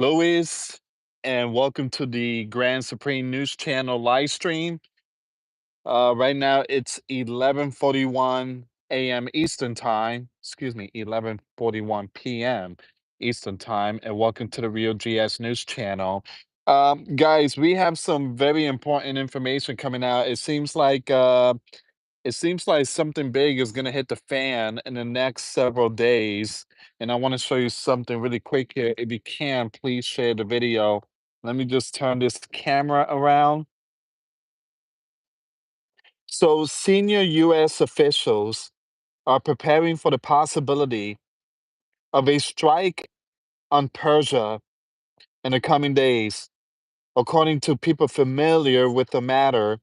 Louis, and welcome to the Grand Supreme News Channel live stream. Right now it's 11:41 a.m. Eastern Time. Excuse me, 11:41 p.m. Eastern Time, and welcome to the Real GS News Channel. Guys, we have some very important information coming out. It seems like something big is gonna hit the fan in the next several days, and I wanna show you something really quick here. If you can, please share the video. Let me just turn this camera around. So, senior US officials are preparing for the possibility of a strike on Persia in the coming days. According to people familiar with the matter,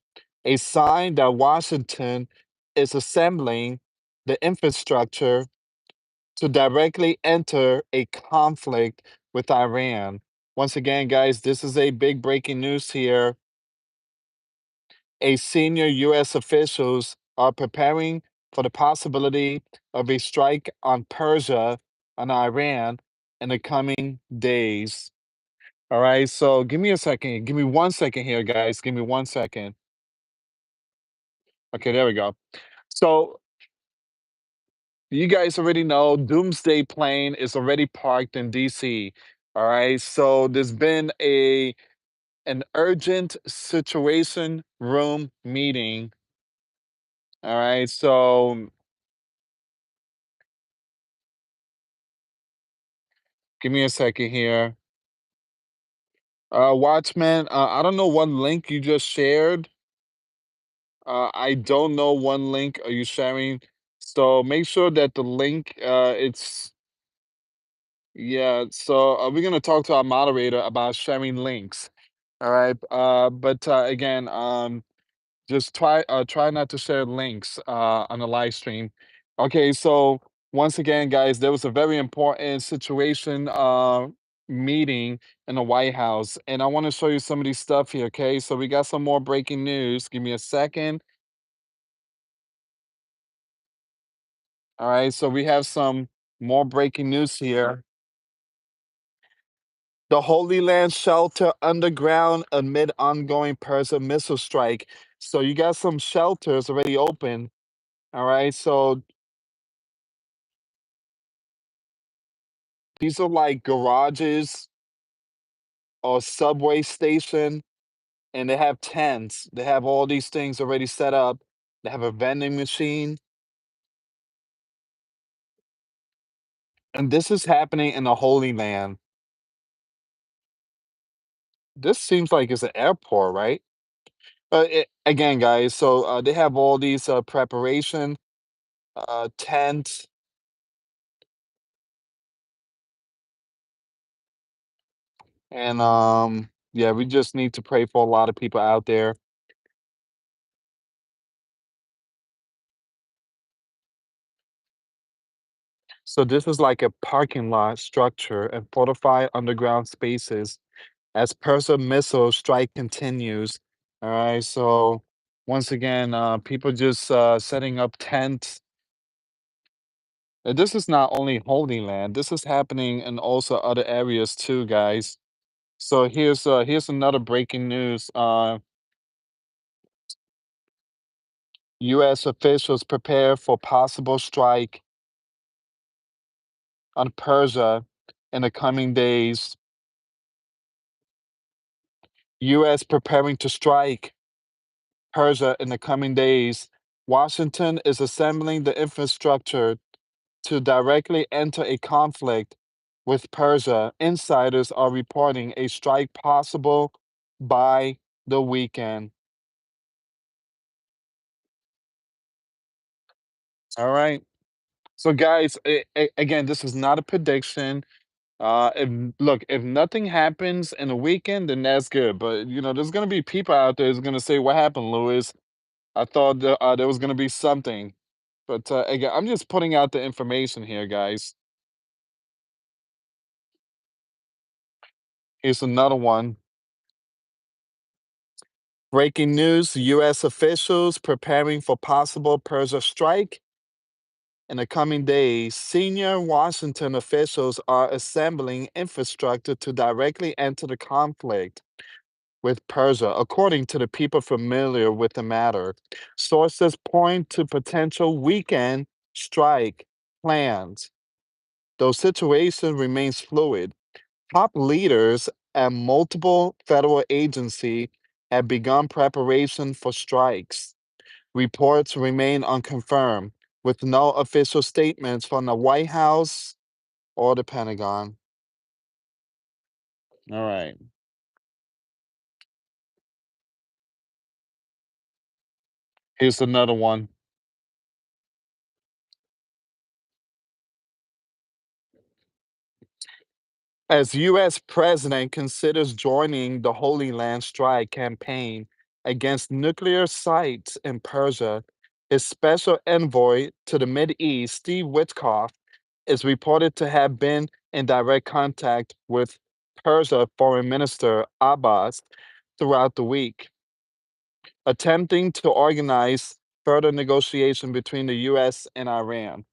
a sign that Washington is assembling the infrastructure to directly enter a conflict with Iran. Once again, guys, this is a big breaking news here. A senior U.S. officials are preparing for the possibility of a strike on Persia and Iran in the coming days. All right, so give me a second. Give me 1 second here, guys. Give me 1 second. Okay, there we go. So you guys already know Doomsday plane is already parked in DC. All right. So there's been an urgent situation room meeting. All right. So give me a second here. Watchman, I don't know what link you just shared. I don't know one link are you sharing. So make sure that the link it's yeah, so we're gonna talk to our moderator about sharing links. All right. But again, just try not to share links on the live stream. Okay, so once again, guys, there was a very important situation meeting in the White House, and I want to show you some of these stuff here. Okay, so we got some more breaking news. Give me a second. All right, so we have some more breaking news here. The Holy Land shelter underground amid ongoing Persian missile strike. So you got some shelters already open. All right, so these are like garages or subway station, and they have tents. They have all these things already set up. They have a vending machine, and this is happening in the Holy Land. This seems like it's an airport, right? Again, guys, so they have all these preparation tents, and yeah, we just need to pray for a lot of people out there. So this is like a parking lot structure and fortified underground spaces as Persian missile strike continues. All right, so once again, people just setting up tents. This is not only Holy Land. This is happening in also other areas too, guys. So here's another breaking news. U.S. officials prepare for possible strike on Persia in the coming days. U.S. preparing to strike Persia in the coming days. Washington is assembling the infrastructure to directly enter a conflict with Persia. Insiders are reporting a strike possible by the weekend. All right. So, guys, again, this is not a prediction. If look, if nothing happens in a weekend, then that's good. But there's gonna be people out there who's gonna say, "What happened, Louis? I thought there was gonna be something." But again, I'm just putting out the information here, guys. Here's another one. Breaking news: U.S. officials preparing for possible Persia strike. In the coming days, senior Washington officials are assembling infrastructure to directly enter the conflict with Persia, according to the people familiar with the matter. Sources point to potential weekend strike plans, though situation remains fluid. Top leaders at multiple federal agencies have begun preparation for strikes. Reports remain unconfirmed, with no official statements from the White House or the Pentagon. All right. Here's another one. As U.S. President considers joining the Holy Land Strike campaign against nuclear sites in Persia, his special envoy to the East, Steve Witkoff, is reported to have been in direct contact with Persia Foreign Minister Abbas throughout the week, attempting to organize further negotiation between the US and Iran.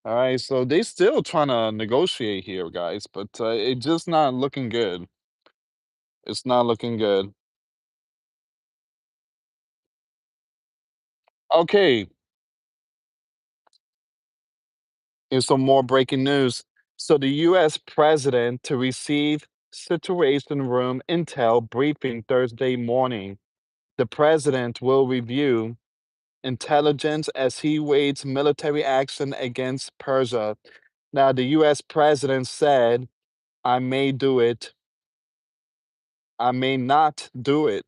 All right, so they still trying to negotiate here, guys, but it's just not looking good. It's not looking good. Okay, here's some more breaking news. So the US president to receive Situation Room intel briefing Thursday morning. The president will review intelligence as he weighs military action against Persia. Now, the US president said, I may do it, I may not do it.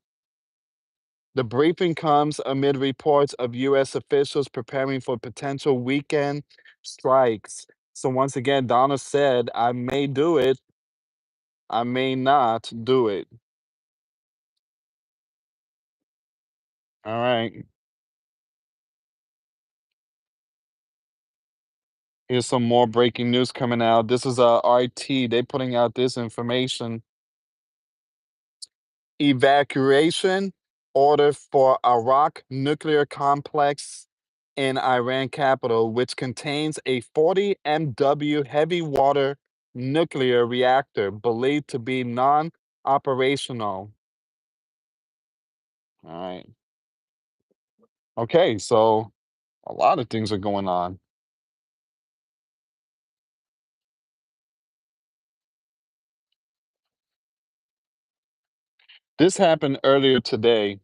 The briefing comes amid reports of US officials preparing for potential weekend strikes. So, once again, Donna said, I may do it, I may not do it. All right. Here's some more breaking news coming out. This is RT. They putting out this information. Evacuation order for Iraq nuclear complex in Iran capital, which contains a 40 MW heavy water nuclear reactor believed to be non-operational. All right. Okay, so a lot of things are going on. This happened earlier today.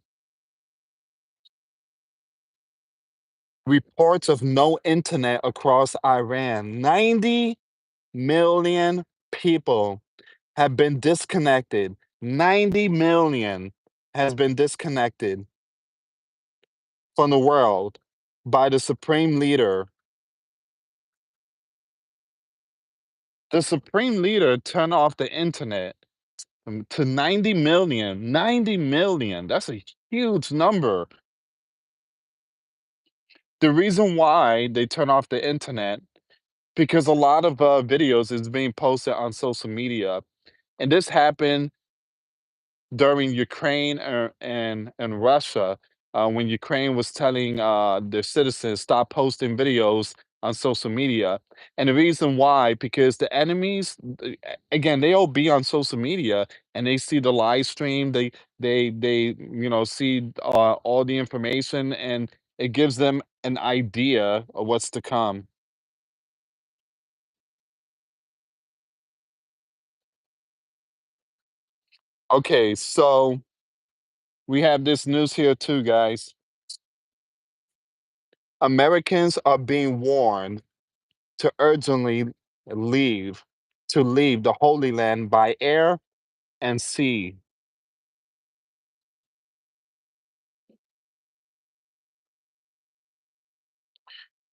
Reports of no internet across Iran. 90 million people have been disconnected. 90 million has been disconnected from the world by the supreme leader. The supreme leader turned off the internet to 90 million. 90 million. That's a huge number. The reason why they turn off the internet, because a lot of videos is being posted on social media. And this happened during Ukraine and Russia, when Ukraine was telling their citizens stop posting videos on social media, and the reason why, because the enemies, again, they all be on social media and they see the live stream, they see all the information, and it gives them an idea of what's to come. Okay, so we have this news here too, guys. Americans are being warned to urgently leave leave the Holy Land by air and sea.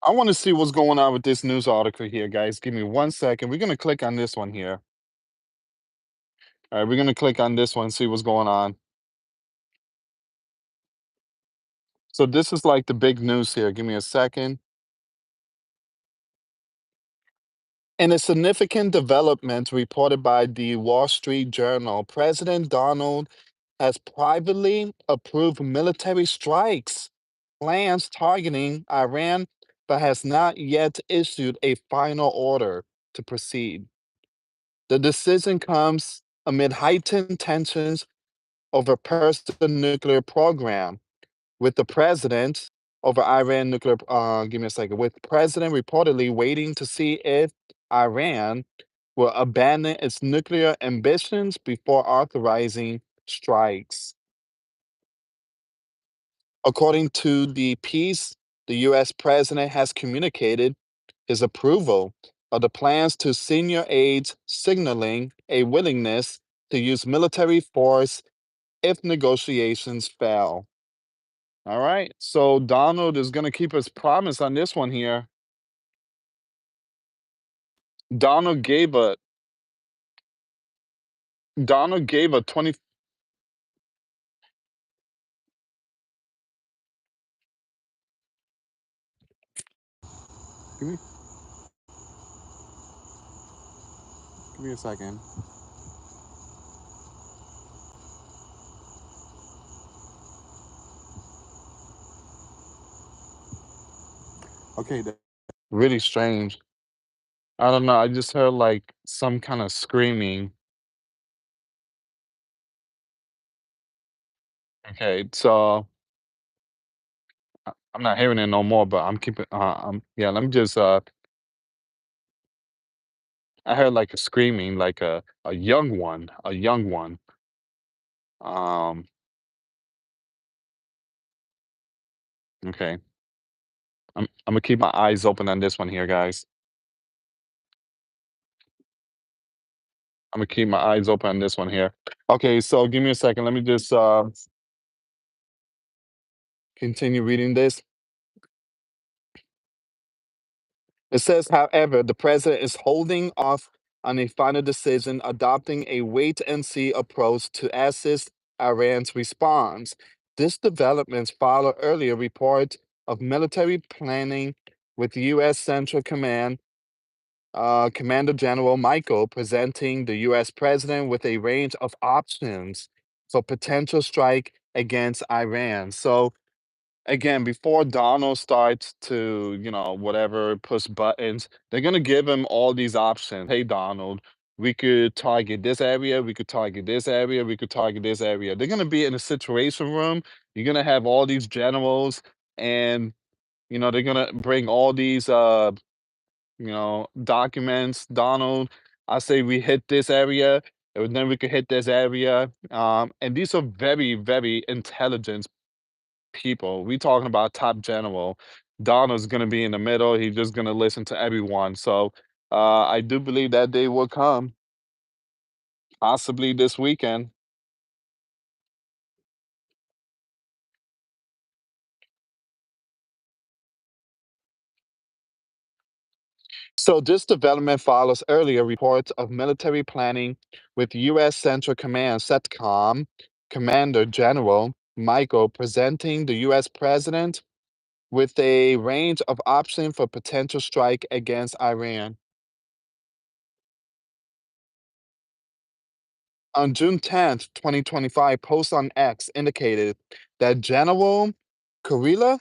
I want to see what's going on with this news article here, guys. Give me 1 second. We're going to click on this one here. All right, we're going to click on this one, see what's going on. So this is like the big news here. Give me a second. In a significant development reported by the Wall Street Journal, President Donald has privately approved military strikes, plans targeting Iran but has not yet issued a final order to proceed. The decision comes amid heightened tensions over Persian nuclear program, with the president over Iran nuclear. Give me a second. With president reportedly waiting to see if Iran will abandon its nuclear ambitions before authorizing strikes. According to the piece, the U.S. president has communicated his approval of the plans to senior aides, signaling a willingness to use military force if negotiations fail. All right, so Donald is going to keep his promise on this one here. Donald gave a Donald gave a 20. Give me give me a second. Okay, that's really strange. I don't know. I just heard like some kind of screaming. Okay, so I'm not hearing it no more, but I'm keeping. Yeah. Let me just. I heard like a screaming, like a young one, a young one. Um. Okay. I'm gonna keep my eyes open on this one here, guys. I'm gonna keep my eyes open on this one here. Okay, so give me a second. Let me just continue reading this. It says, however, the president is holding off on a final decision, adopting a wait and see approach to assist Iran's response. This development follow earlier report of military planning with U.S. Central Command Commander General Michael presenting the U.S. president with a range of options for potential strike against Iran. So again, before Donald starts to, whatever, push buttons, they're gonna give him all these options. Hey, Donald, we could target this area, we could target this area, we could target this area. They're gonna be in a situation room. You're gonna have all these generals, and they're gonna bring all these documents. Donald, I say we hit this area, and then we could hit this area. And these are very, very intelligent people. We talking about top general. Donald's gonna be in the middle. He's just gonna listen to everyone. So I do believe that day will come, possibly this weekend. So this development follows earlier reports of military planning with U.S. Central Command (CENTCOM) Commander General Michael presenting the U.S. president with a range of options for potential strike against Iran. On June 10th, 2025, post on X indicated that General Kurila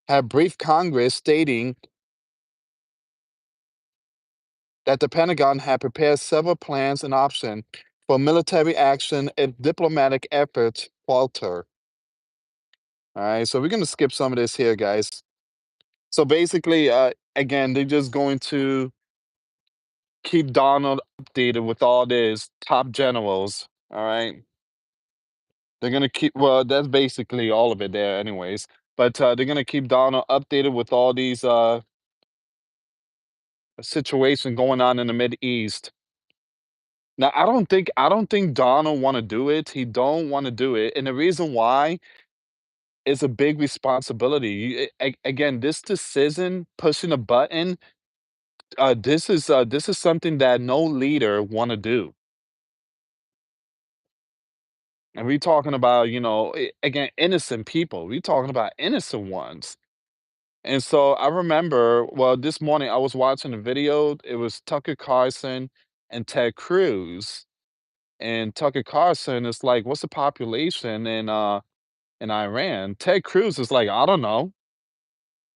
had briefed Congress stating that the Pentagon had prepared several plans and options for military action if diplomatic efforts falter. All right, so we're going to skip some of this here, guys. So basically, again, they're just going to keep Donald updated with all this top generals. All right. They're gonna keep well, that's basically all of it there anyways. But they're gonna keep Donald updated with all these situation going on in the Mid East. Now I don't think Donald wanna do it. He don't wanna do it. And the reason why is a big responsibility. Again, this decision, pushing a button, this is something that no leader wanna do. And we talking about, again, innocent people. We talking about innocent ones. And so I remember, well, this morning I was watching a video. It was Tucker Carlson and Ted Cruz. And Tucker Carlson is like, "What's the population in Iran?" Ted Cruz is like, "I don't know."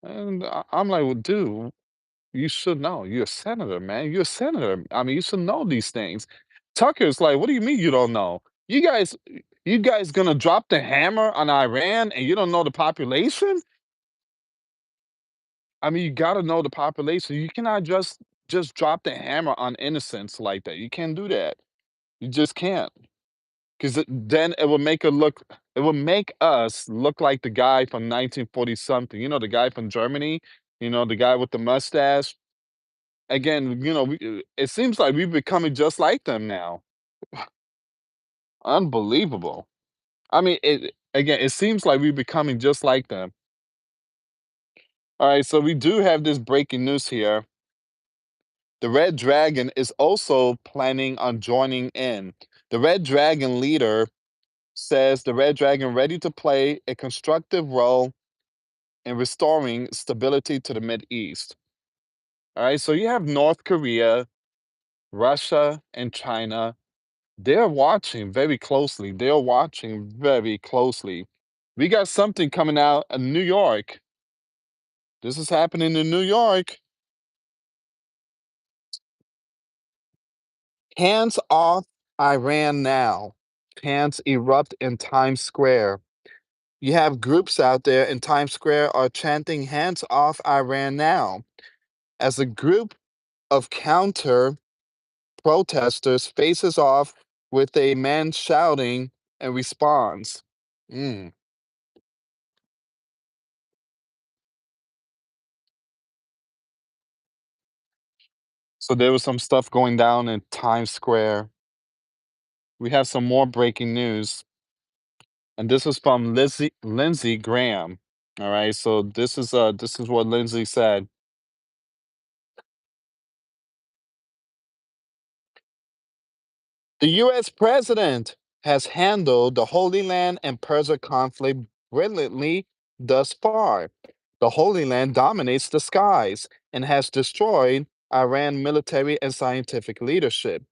And I'm like, well, dude, you should know. You're a senator, man. You're a senator. I mean, you should know these things. Tucker's like, what do you mean you don't know? You guys gonna drop the hammer on Iran and you don't know the population? I mean, you gotta know the population. You cannot just drop the hammer on innocents like that. You can't do that. You just can't. Because then it will make us look like the guy from 1940 something. The guy from Germany. The guy with the mustache. Again, it seems like we're becoming just like them now. Unbelievable. I mean, it seems like we're becoming just like them. All right, so we do have this breaking news here. The Red Dragon is also planning on joining in. The Red Dragon leader says the Red Dragon ready to play a constructive role in restoring stability to the Mid East. All right, so you have North Korea, Russia, and China. They're watching very closely. They're watching very closely. We got something coming out in New York. This is happening in New York. Hands off Iran now. Chants erupt in Times Square. You have groups out there in Times Square are chanting hands off Iran now as a group of counter protesters faces off with a man shouting and responds. Mm. So there was some stuff going down in Times Square. We have some more breaking news, and this is from Lindsey Graham. All right, so this is what Lindsey said. The US president has handled the Holy Land and Persia conflict brilliantly thus far. The Holy Land dominates the skies and has destroyed Iran military and scientific leadership.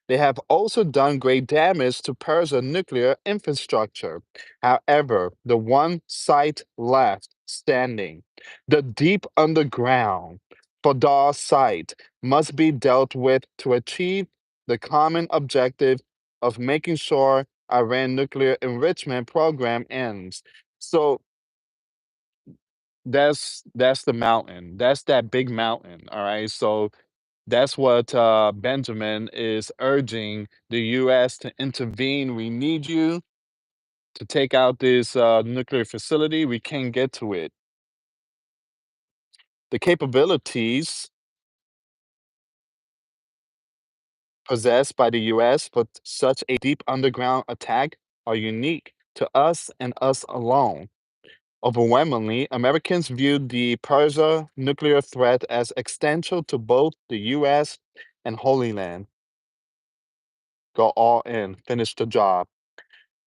They have also done great damage to Persia nuclear infrastructure. However, the one site left standing, the deep underground Fadar site, must be dealt with to achieve the common objective of making sure Iran nuclear enrichment program ends. So that's the mountain. That's that big mountain. All right. So that's what Benjamin is urging the U.S. to intervene. We need you to take out this nuclear facility. We can't get to it. The capabilities possessed by the US for such a deep underground attack are unique to us and us alone. Overwhelmingly, Americans viewed the Persia nuclear threat as existential to both the US and Holy Land. Go all in, finish the job.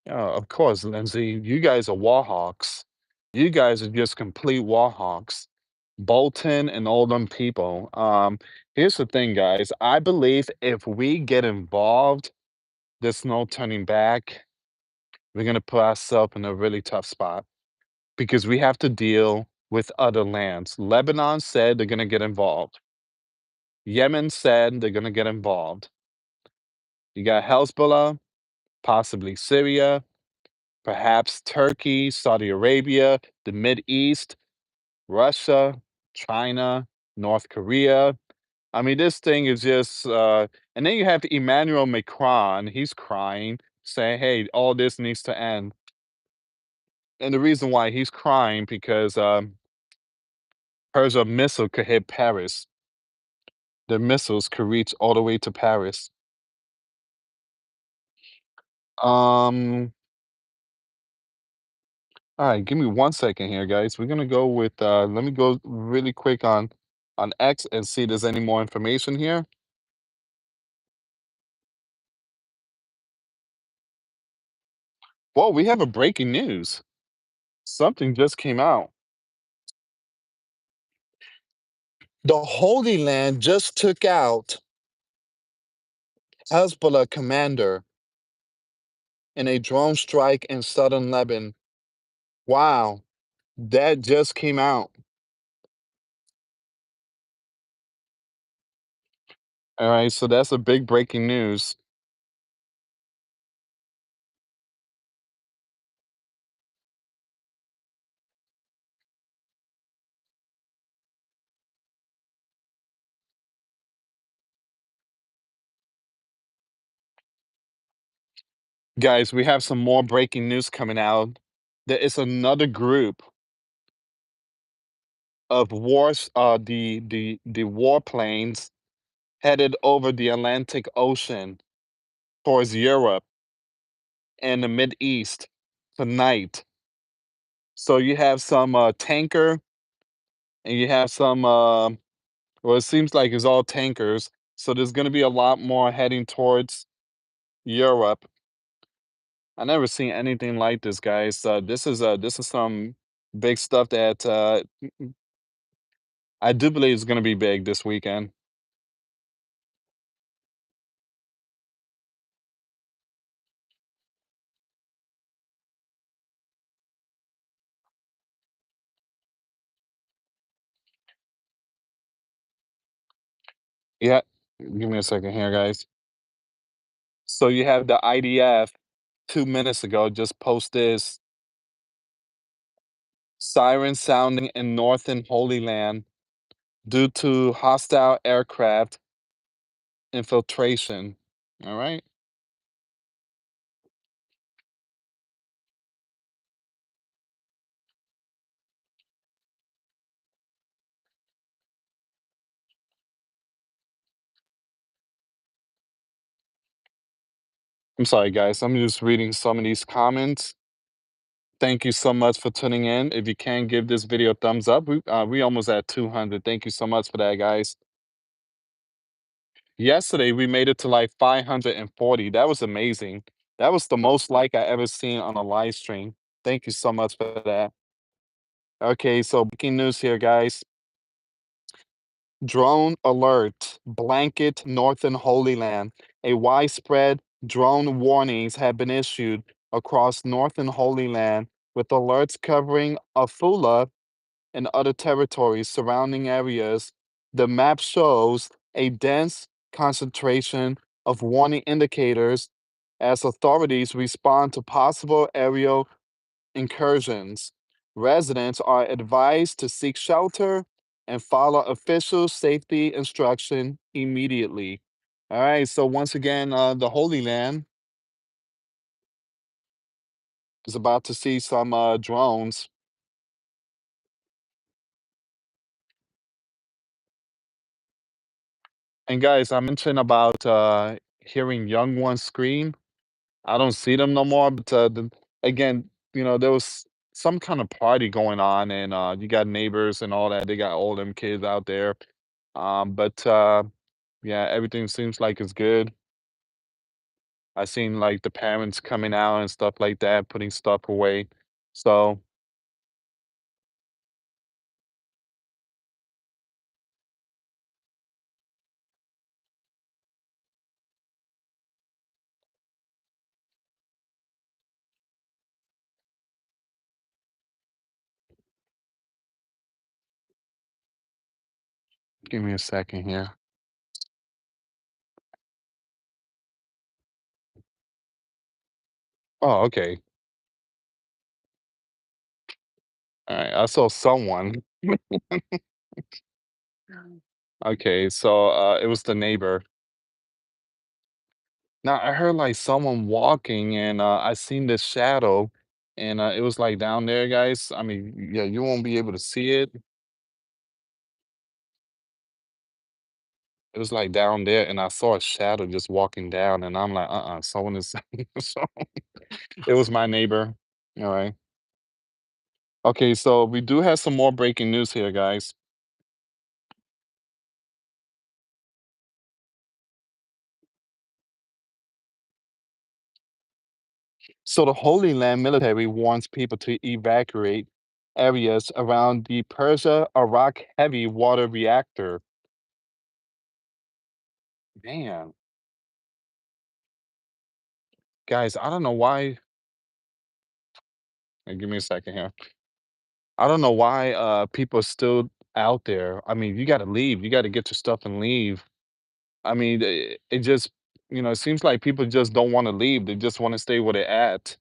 Of course, Lindsay, you guys are war hawks. You guys are just complete war hawks. Bolton and all them people. Here's the thing, guys. I believe if we get involved, there's no turning back. We're gonna put ourselves in a really tough spot because we have to deal with other lands. Lebanon said they're gonna get involved. Yemen said they're gonna get involved. You got Hezbollah, possibly Syria, perhaps Turkey, Saudi Arabia, the Mid East, Russia, China, North Korea. I mean, this thing is just, and then you have Emmanuel Macron. He's crying, saying, "Hey, all this needs to end." And the reason why he's crying because Persia missile could hit Paris. The missiles could reach all the way to Paris. Um, all right, give me 1 second here, guys. We're gonna go with let me go really quick on X and see if there's any more information here. Whoa, we have a breaking news. Something just came out. The Holy Land just took out Hezbollah commander in a drone strike in southern Lebanon. Wow, that just came out. All right, so that's a big breaking news. Guys, we have some more breaking news coming out. There is another group of the warplanes headed over the Atlantic Ocean towards Europe and the Mid East tonight. So you have some tanker and you have some well, it seems like it's all tankers. So there's going to be a lot more heading towards Europe. I never seen anything like this, guys. This is some big stuff that I do believe is going to be big this weekend. Yeah, give me a second here, guys. So you have the IDF 2 minutes ago just post this siren sounding in northern Holy Land due to hostile aircraft infiltration. All right. I'm sorry, guys. I'm just reading some of these comments. Thank you so much for tuning in. If you can give this video a thumbs up, we almost at 200. Thank you so much for that, guys. Yesterday we made it to like 540. That was amazing. That was the most like I ever seen on a live stream. Thank you so much for that. Okay, so breaking news here, guys. Drone alert, blanket northern Holy Land. A widespread drone warnings have been issued across northern Holy Land, with alerts covering Afula and other territories surrounding areas. The map shows a dense concentration of warning indicators as authorities respond to possible aerial incursions. Residents are advised to seek shelter and follow official safety instruction immediately. All right, so once again, the Holy Land is about to see some drones. And guys, I mentioned about hearing young ones scream. I don't see them no more, but again, there was some kind of party going on, and you got neighbors and all that. They got all them kids out there. But yeah, everything seems like it's good. I seen like the parents coming out and stuff like that, putting stuff away. So give me a second here. Oh, okay. All right. I saw someone. Okay, so it was the neighbor. Now I heard like someone walking, and I seen this shadow, and it was like down there, guys. I mean, yeah, you won't be able to see it. It was like down there, and I saw a shadow just walking down, and I'm like, someone is. So it was my neighbor. All right. Okay, so we do have some more breaking news here, guys. So the Holy Land military warns people to evacuate areas around the Persia Iraq heavy water reactor. Man, guys, I don't know why. Give me a second here. I don't know why people are still out there. I mean, you got to leave. You got to get your stuff and leave. I mean, it just, it seems like people just don't want to leave. They just want to stay where they're at.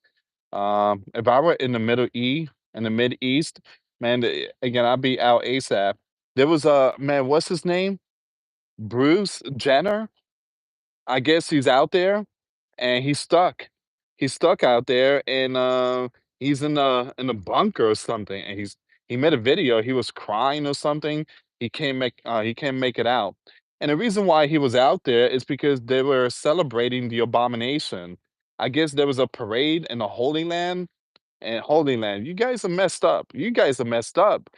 If I were in the in the Mid East, man, again, I'd be out ASAP. There was a man, what's his name? Bruce Jenner. I guess he's out there and he's stuck. He's stuck out there, and he's in a bunker or something. And he made a video. He was crying or something. He can't make it out. And the reason why he was out there is because they were celebrating the abomination. I guess there was a parade in the Holy Land, and Holy Land. You guys are messed up. You guys are messed up.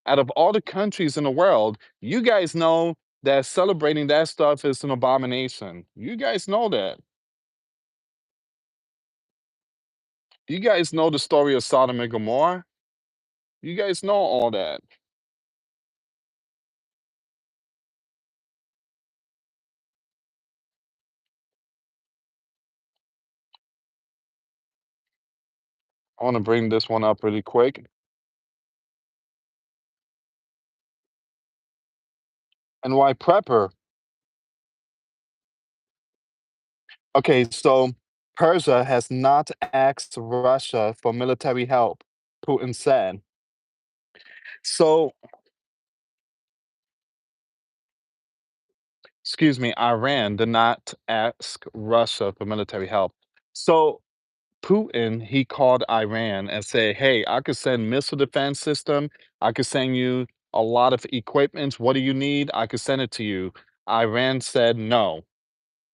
Out of all the countries in the world, you guys know that celebrating that stuff is an abomination. You guys know that. You guys know the story of Sodom and Gomorrah. You guys know all that. I want to bring this one up really quick. And why prepper? Okay, so Persia has not asked Russia for military help, Putin said. So, excuse me, Iran did not ask Russia for military help. So, Putin, he called Iran and said, "Hey, I could send missile defense system. I could send you a lot of equipment. What do you need? I could send it to you." Iran said no.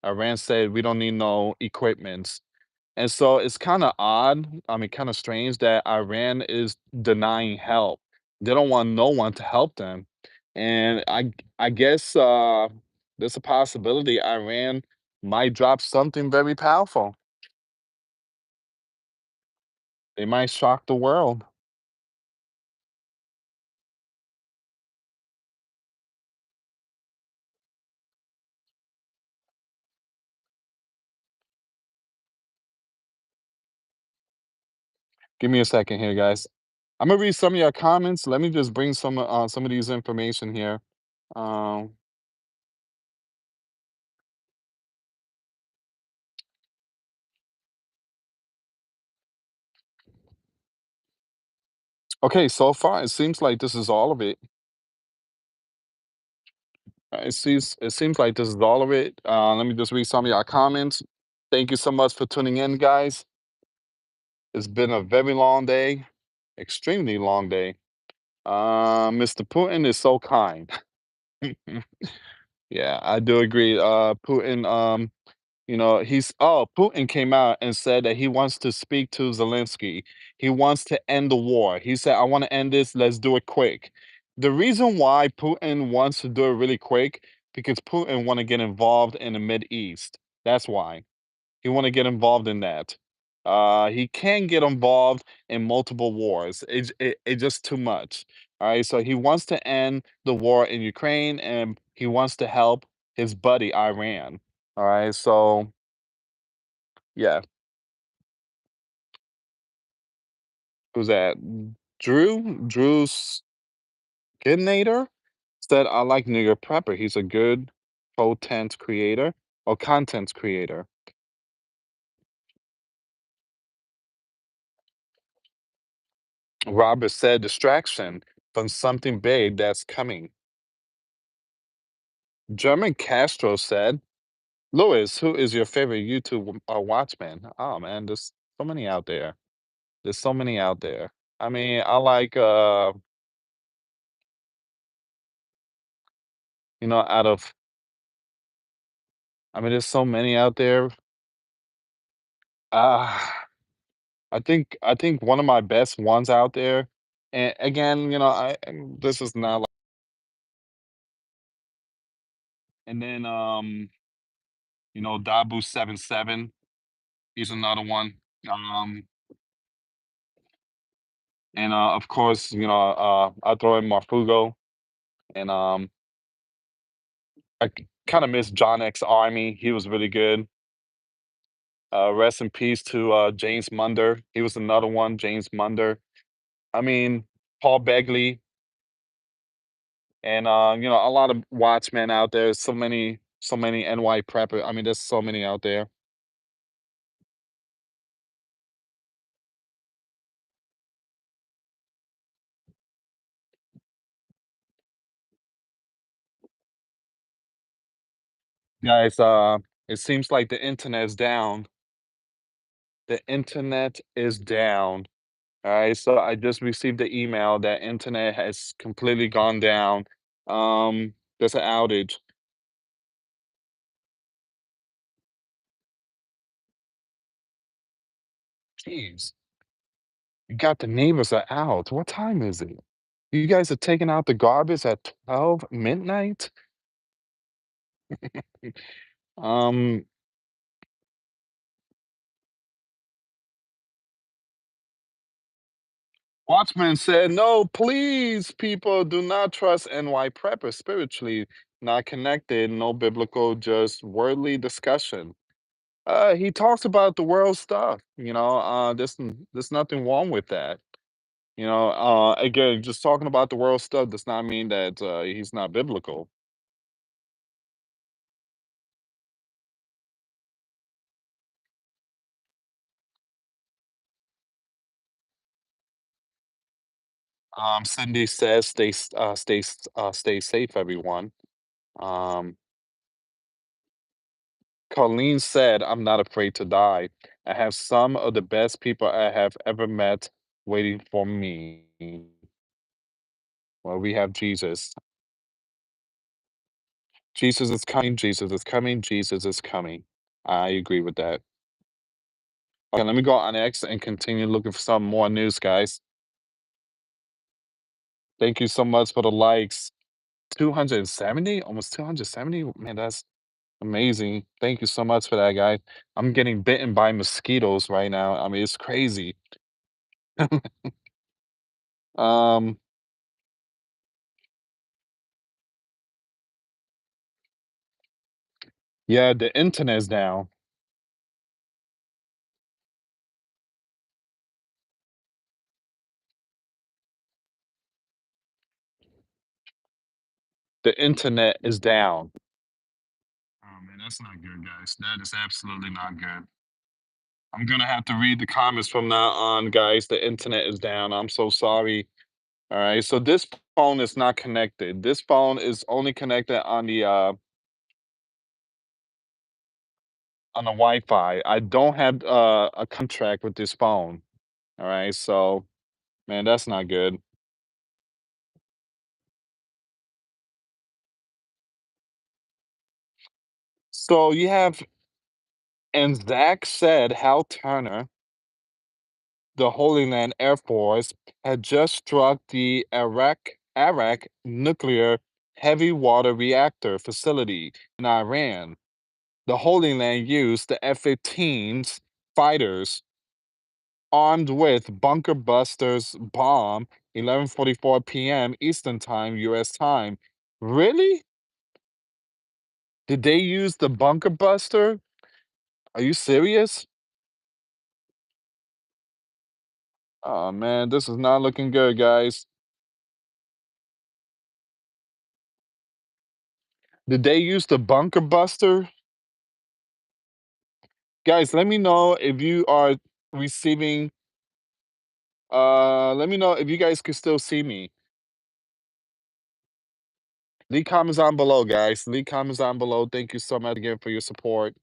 Iran said we don't need no equipment. And so it's kind of odd, I mean, kind of strange that Iran is denying help. They don't want no one to help them. And I guess there's a possibility Iran might drop something very powerful. They might shock the world. Give me a second here, guys. I'm gonna read some of your comments. Let me just bring some of these information here. Um, okay, so far it seems like this is all of it. It seems like this is all of it. Let me just read some of your comments. Thank you so much for tuning in, guys. It's been a very long day, extremely long day. Mr. Putin is so kind. Yeah, I do agree. Putin, Putin came out and said that he wants to speak to Zelensky. He wants to end the war. He said, "I want to end this. Let's do it quick." The reason why Putin wants to do it really quick because Putin want to get involved in the Mid East. That's why he want to get involved in that. He can get involved in multiple wars. It's just too much. All right, so he wants to end the war in Ukraine, and he wants to help his buddy Iran. All right, so yeah, who's that? Drew Skinator said, "I like Nigger Prepper. He's a good content creator or content creator." Robert said, "Distraction from something big that's coming." German Castro said, "Louis, who is your favorite YouTube watchman?" Oh man, there's so many out there. There's so many out there. I mean, I like out of I mean, there's so many out there. Uh I think one of my best ones out there, and again, this is not like, and then Dabu 77, he's another one. Um and of course, I throw in Marfugo, and I kind of miss John X Army. He was really good. Rest in peace to James Munder. He was another one, James Munder. I mean, Paul Begley, and a lot of Watchmen out there. So many. So many NY prepper. I mean, there's so many out there. Guys, it seems like the internet's down. The internet is down. All right, so I just received the email that internet has completely gone down. There's an outage. Jeez, you got the neighbors are out. What time is it? You guys are taking out the garbage at 12 midnight? Um, Watchman said, "No, please, people, do not trust NY Prepper spiritually, not connected, no biblical, just worldly discussion." He talks about the world stuff, there's nothing wrong with that. Again, just talking about the world stuff does not mean that he's not biblical. Cindy says, stay safe, everyone." Um, Colleen said, "I'm not afraid to die. I have some of the best people I have ever met waiting for me." Well, we have Jesus. Jesus is coming, Jesus is coming, Jesus is coming. I agree with that. Okay, let me go on X and continue looking for some more news, guys. Thank you so much for the likes. 270? Almost 270? Man, that's amazing. Thank you so much for that, guy. I'm getting bitten by mosquitoes right now. I mean, it's crazy. Um, yeah, the internet's down. The internet is down. Oh man, that's not good, guys. That is absolutely not good. I'm gonna have to read the comments from now on, guys. The internet is down. I'm so sorry. All right. So this phone is not connected. This phone is only connected on the Wi-Fi. I don't have a contract with this phone. All right. So man, that's not good. So you have and Zach said Hal Turner, the Holy Land Air Force, had just struck the Arak nuclear heavy water reactor facility in Iran. The Holy Land used the F-15's fighters armed with bunker busters bomb 11:44 p.m. Eastern Time, US time. Really? Did they use the bunker buster? Are you serious? Oh man, this is not looking good, guys. Did they use the bunker buster? Guys, let me know if you are receiving let me know if you guys can still see me. Leave comments on below, guys. Leave comments on below. Thank you so much again for your support.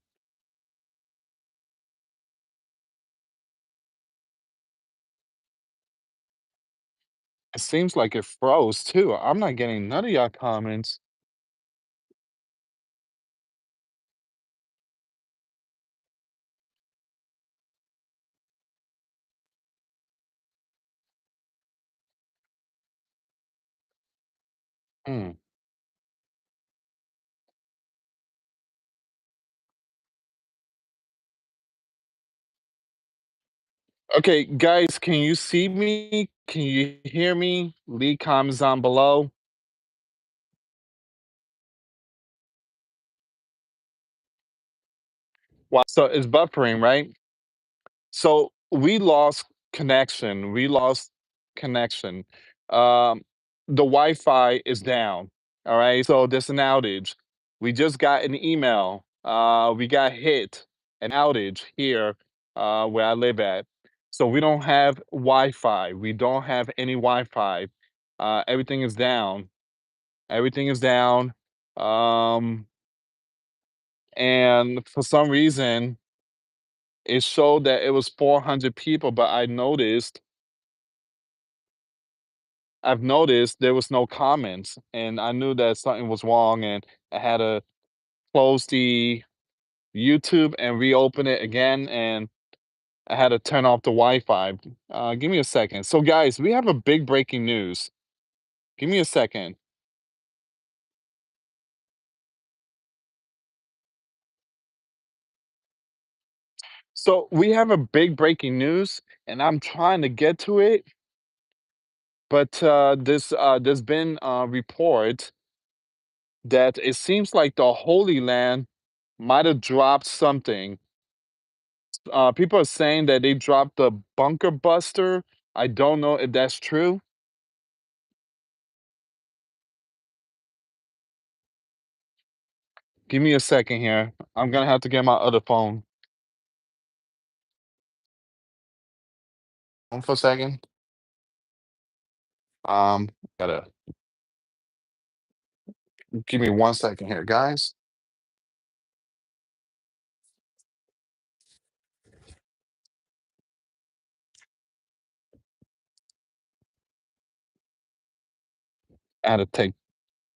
It seems like it froze too. I'm not getting none of y'all comments. Hmm. Okay, guys, can you see me? Can you hear me? Leave comments on below. Wow, so it's buffering, right? So we lost connection. We lost connection. Um, the Wi-Fi is down. All right. So there's an outage. We just got an email. We got hit an outage here where I live at. So we don't have Wi-Fi. We don't have any Wi-Fi. Everything is down. Everything is down. Um, and for some reason, it showed that it was 400 people, but I've noticed there was no comments, and I knew that something was wrong, and I had to close the YouTube and reopen it again, and I had to turn off the Wi-Fi. Give me a second. So, guys, we have a big breaking news. Give me a second. So, we have a big breaking news, and I'm trying to get to it, but there's been a report that it seems like the Holy Land might have dropped something. People are saying that they dropped the bunker buster. I don't know if that's true. Give me a second here. I'm gonna have to get my other phone. On for a second. Um, gotta give me 1 second here, guys. I had to take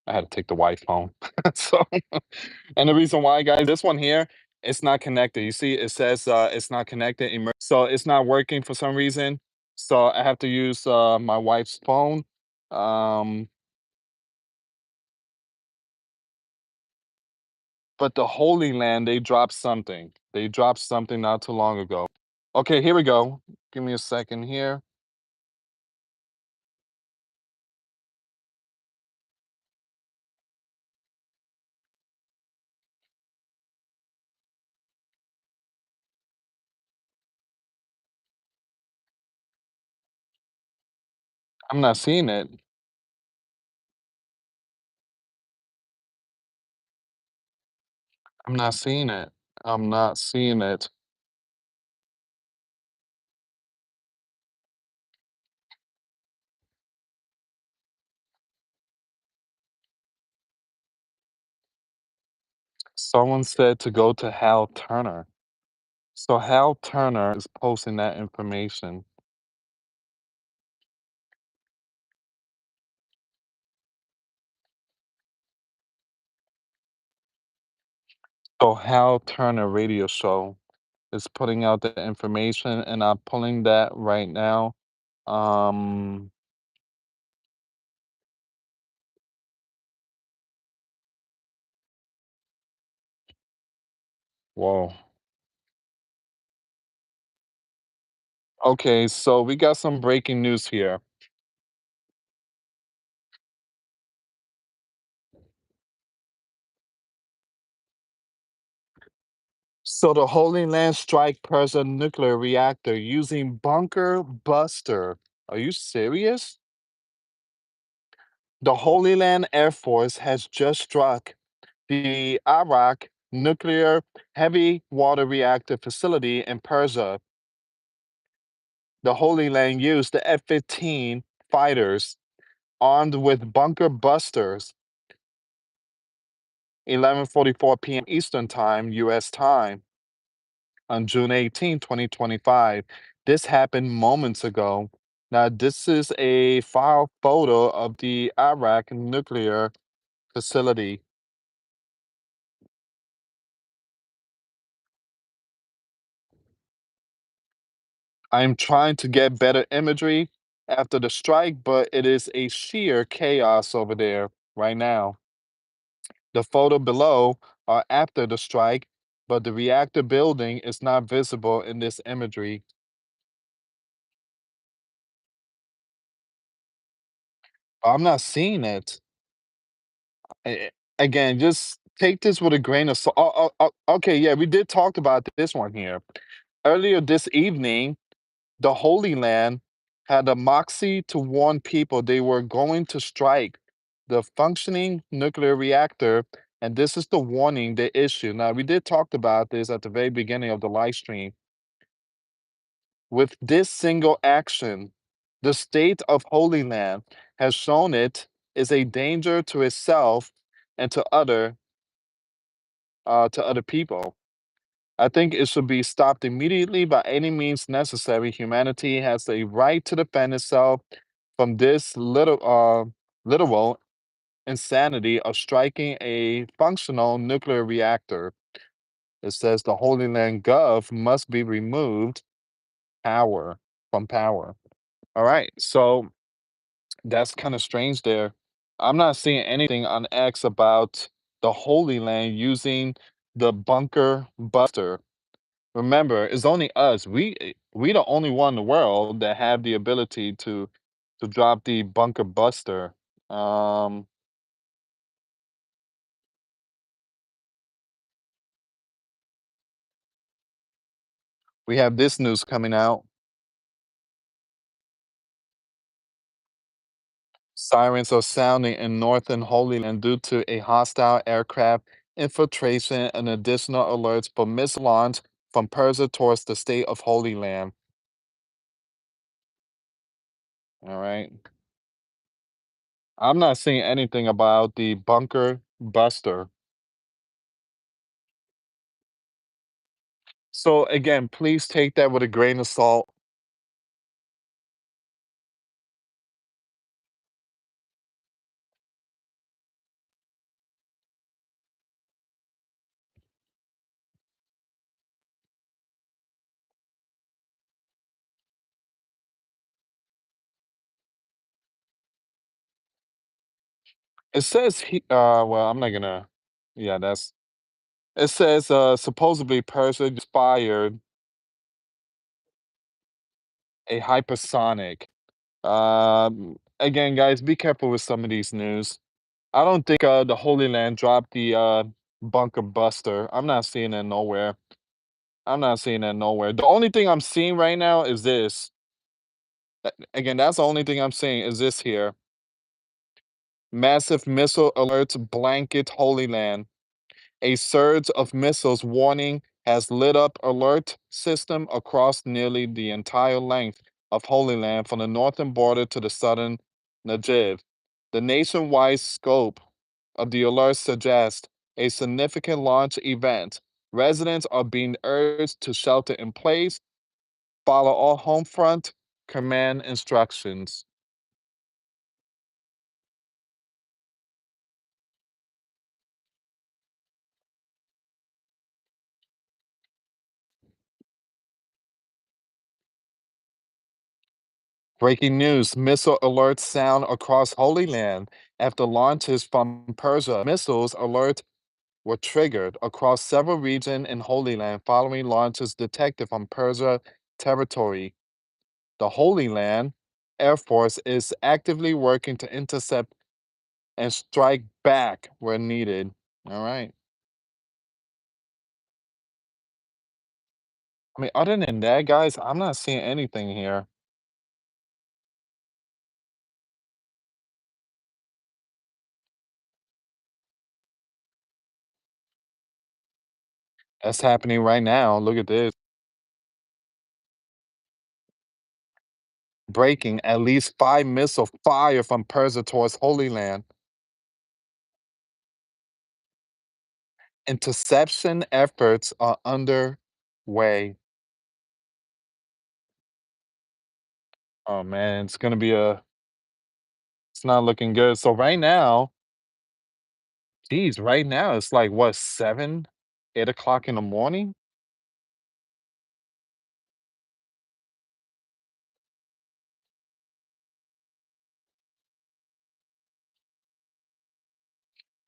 I had to take the white phone. So, and the reason why, guys, this one here, it's not connected. You see, it says it's not connected. So it's not working for some reason. So I have to use my wife's phone. Um, but the Holy Land, they dropped something. They dropped something not too long ago. Okay, here we go. Give me a second here. I'm not seeing it. I'm not seeing it. I'm not seeing it. Someone said to go to Hal Turner. So Hal Turner is posting that information. So Hal Turner radio show is putting out the information, and I'm pulling that right now. Um, whoa. Okay, so we got some breaking news here. So the Holy Land strike Persia nuclear reactor using bunker buster. Are you serious? The Holy Land Air Force has just struck the Iraq nuclear heavy water reactor facility in Persia. The Holy Land used the F-15 fighters armed with bunker busters 11:44 p.m. Eastern Time, US time, on June 18, 2025. This happened moments ago. Now, this is a file photo of the Iraq nuclear facility. I'm trying to get better imagery after the strike, but it is a sheer chaos over there right now. The photo below are after the strike, but the reactor building is not visible in this imagery. I'm not seeing it. Again, just take this with a grain of salt. Okay, yeah, we did talk about this one here. Earlier this evening, the Holy Land had a moxie to warn people they were going to strike the functioning nuclear reactor And this is the warning they issue. Now, we did talk about this at the very beginning of the live stream. With this single action, the state of Holy Land has shown it is a danger to itself and to other people. I think it should be stopped immediately by any means necessary. Humanity has a right to defend itself from this literal insanity of striking a functional nuclear reactor. It says the Holy Land Gov must be removed power from power. All right, so that's kind of strange there. I'm not seeing anything on X about the Holy Land using the bunker buster. Remember, it's only us. We the only one in the world that have the ability to drop the bunker buster. Um, we have this news coming out. Sirens are sounding in northern Holy Land due to a hostile aircraft infiltration and additional alerts for missile launch from Persia towards the state of Holy Land. All right. I'm not seeing anything about the bunker buster. So again, please take that with a grain of salt. It says well, I'm not gonna yeah, that's it says supposedly Persia fired a hypersonic. Again, guys, be careful with some of these news. I don't think the Holy Land dropped the bunker buster. I'm not seeing it nowhere. I'm not seeing it nowhere. The only thing I'm seeing right now is this. Again, that's the only thing I'm seeing is this here. Massive missile alerts blanket Holy Land. A surge of missiles warning has lit up alert system across nearly the entire length of Holy Land from the northern border to the southern Negev. The nationwide scope of the alert suggests a significant launch event. Residents are being urged to shelter in place, follow all home front command instructions. Breaking news, missile alerts sound across Holy Land after launches from Persia. Missiles alert were triggered across several regions in Holy Land following launches detected from Persia territory. The Holy Land Air Force is actively working to intercept and strike back where needed. All right. I mean, other than that, guys, I'm not seeing anything here. That's happening right now. Look at this. Breaking at least 5 missile fire from Persia towards Holy Land. Interception efforts are underway. Oh man, it's not looking good. So right now, geez, right now it's like what, 7, 8 o'clock in the morning?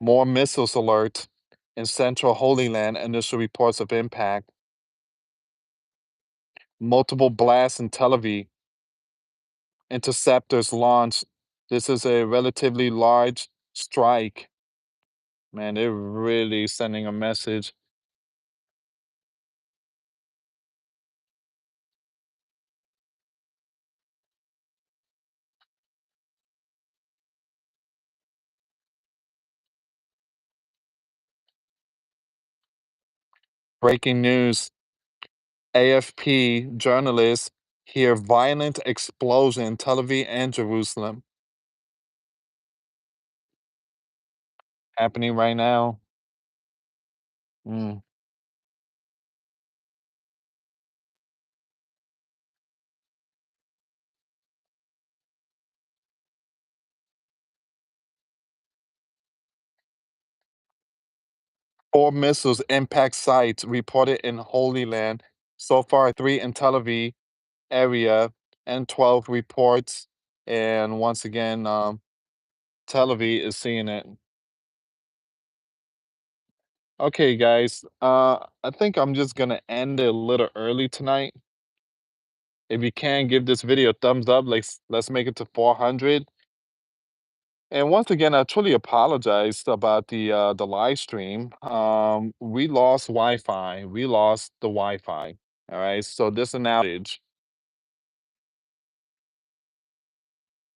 More missiles alert in central Holy Land, initial reports of impact. Multiple blasts in Tel Aviv. Interceptors launched. This is a relatively large strike. Man, they're really sending a message. Breaking news. AFP journalists hear violent explosion in Tel Aviv and Jerusalem. Happening right now. Mm. 4 missiles impact sites reported in Holy Land. So far, 3 in Tel Aviv area and 12 reports. And once again, Tel Aviv is seeing it. Okay, guys. I think I'm just gonna end it a little early tonight. If you can give this video a thumbs up, let's make it to 400. And once again, I truly apologize about the live stream. We lost Wi-Fi. We lost the Wi-Fi. All right, so this an outage.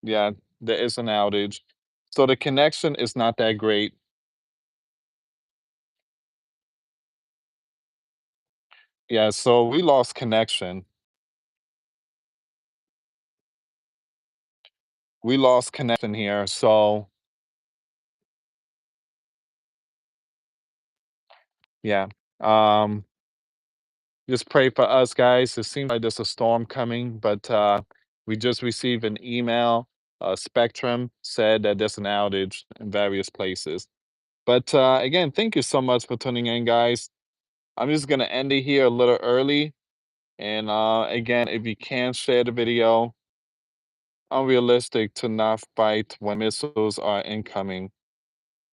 Yeah, there is an outage. So the connection is not that great. Yeah, so we lost connection. We lost connection here. So yeah. Um, just pray for us, guys. It seems like there's a storm coming, but we just received an email. Spectrum said that there's an outage in various places. But again, thank you so much for tuning in, guys. I'm just gonna end it here a little early. And again, if you can share the video, unrealistic to not fight when missiles are incoming,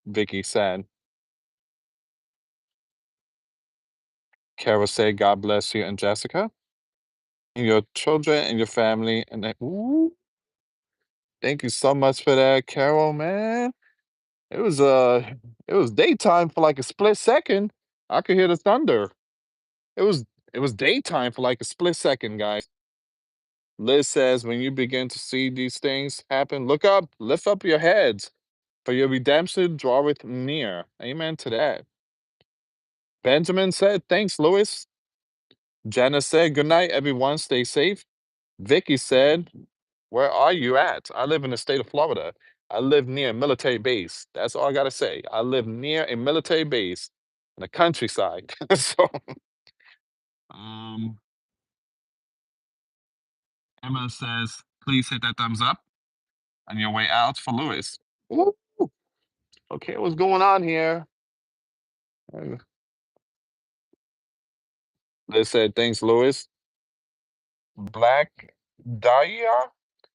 Vicky said. Carol said, God bless you and Jessica and your children and your family. And ooh, thank you so much for that, Carol, man. It was it was daytime for like a split second. I could hear the thunder. It was it was daytime for like a split second, guys. Liz says, when you begin to see these things happen, look up, lift up your heads, for your redemption draweth near. Amen to that. Benjamin said, thanks, Louis. Jenna said, good night, everyone. Stay safe. Vicky said, where are you at? I live in the state of Florida. I live near a military base. That's all I gotta say. I live near a military base in the countryside. So, um, Emma says, please hit that thumbs up on your way out for Louis. Ooh, okay, what's going on here? They said, thanks, Louis. Black Dahlia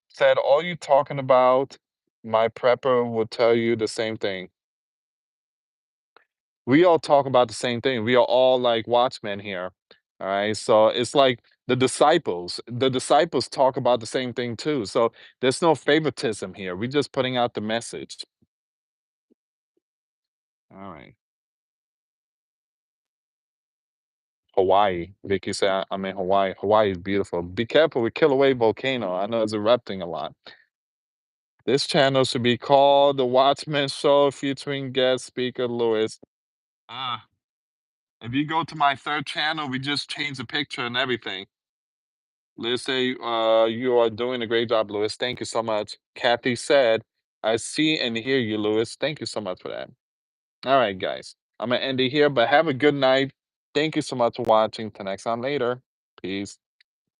said, all you talking about, my prepper will tell you the same thing. We all talk about the same thing. We are all like watchmen here. All right. So it's like the disciples. The disciples talk about the same thing too. So there's no favoritism here. We're just putting out the message. All right. Hawaii. Vicky said, I'm in Hawaii. Hawaii is beautiful. Be careful with Kilauea volcano. I know it's erupting a lot. This channel should be called The Watchmen Show featuring guest speaker Louis. Ah, if you go to my third channel, we just changed the picture and everything. Liz say, you are doing a great job, Louis. Thank you so much. Kathy said, I see and hear you, Louis. Thank you so much for that. All right, guys. I'm gonna end it here, but have a good night. Thank you so much for watching. Till next time later. Peace.